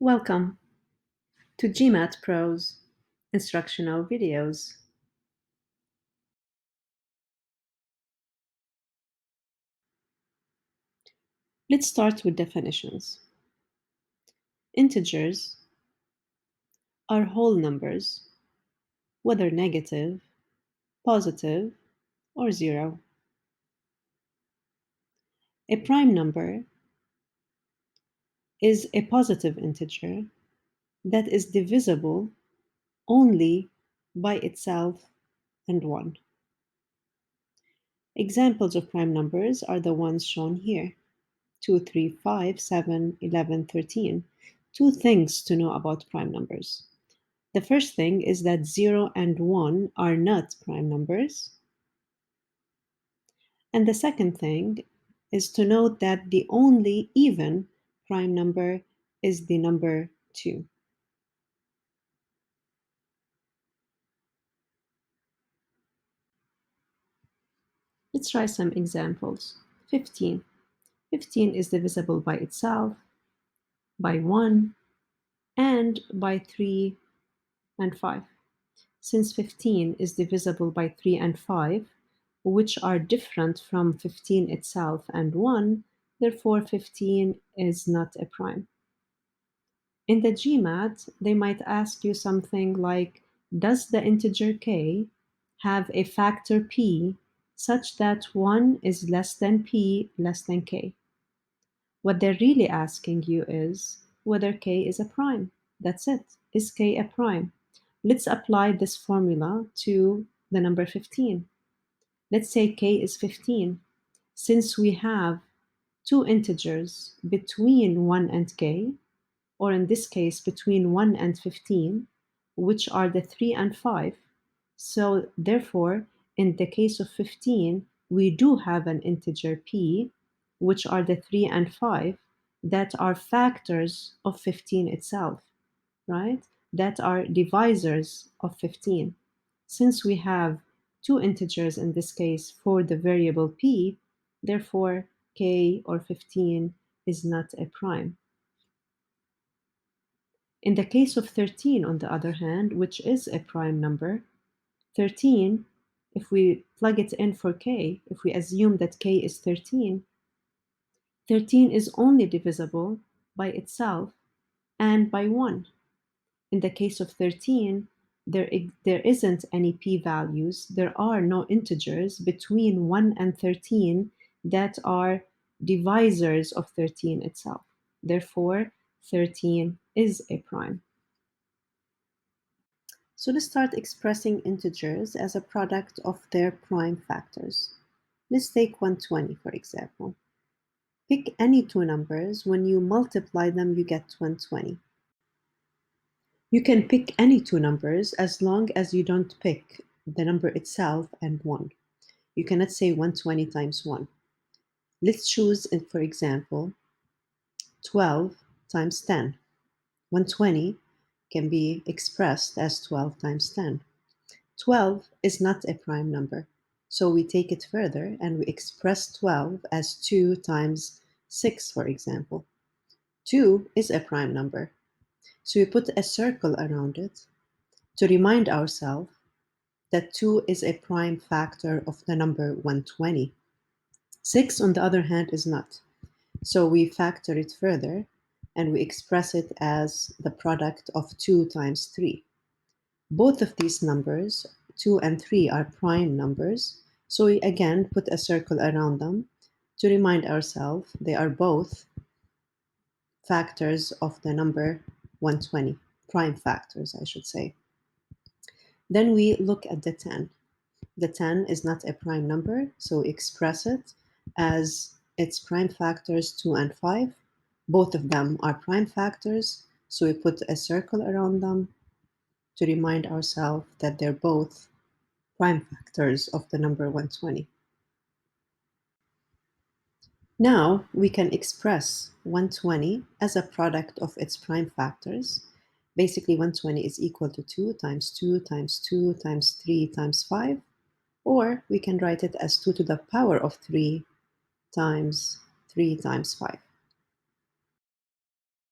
Welcome to GMAT Pro's instructional videos. Let's start with definitions. Integers are whole numbers, whether negative, positive, or zero. A prime number is a positive integer that is divisible only by itself and 1. Examples of prime numbers are the ones shown here: 2, 3, 5, 7, 11, 13. Two things to know about prime numbers. The first thing is that 0 and 1 are not prime numbers. And the second thing is to note that the only even prime number is the number 2. Let's try some examples. 15. 15 is divisible by itself, by 1, and by 3 and 5. Since 15 is divisible by 3 and 5, which are different from 15 itself and 1, therefore 15 is not a prime. In the GMAT, they might ask you something like, does the integer k have a factor p such that 1 is less than p less than k? What they're really asking you is whether k is a prime. That's it. Is k a prime? Let's apply this formula to the number 15. Let's say k is 15. Since we have two integers between 1 and k, or in this case between 1 and 15, which are the 3 and 5, so therefore in the case of 15 we do have an integer p, which are the 3 and 5 that are factors of 15 itself, right? That are divisors of 15. Since we have two integers in this case for the variable p, therefore k or 15 is not a prime. In the case of 13, on the other hand, which is a prime number, 13, if we plug it in for k, if we assume that k is 13, 13 is only divisible by itself and by 1. In the case of 13, there isn't any p-values. There are no integers between 1 and 13 that are divisors of 13 itself. Therefore, 13 is a prime. So let's start expressing integers as a product of their prime factors. Let's take 120, for example. Pick any two numbers. When you multiply them, you get 120. You can pick any two numbers as long as you don't pick the number itself and 1. You cannot say 120 times 1. Let's choose, for example, 12 times 10. 120 can be expressed as 12 times 10. 12 is not a prime number, so we take it further and we express 12 as 2 times 6, for example. 2 is a prime number, so we put a circle around it to remind ourselves that 2 is a prime factor of the number 120. 6, on the other hand, is not. So we factor it further and we express it as the product of 2 times 3. Both of these numbers, 2 and 3, are prime numbers. So we again put a circle around them to remind ourselves they are both factors of the number 120, prime factors, I should say. Then we look at the 10. The 10 is not a prime number, so we express it as its prime factors 2 and 5. Both of them are prime factors, so we put a circle around them to remind ourselves that they're both prime factors of the number 120. Now we can express 120 as a product of its prime factors. Basically, 120 is equal to 2 times 2 times 2 times 3 times 5, or we can write it as 2 to the power of 3 times 3 times 5.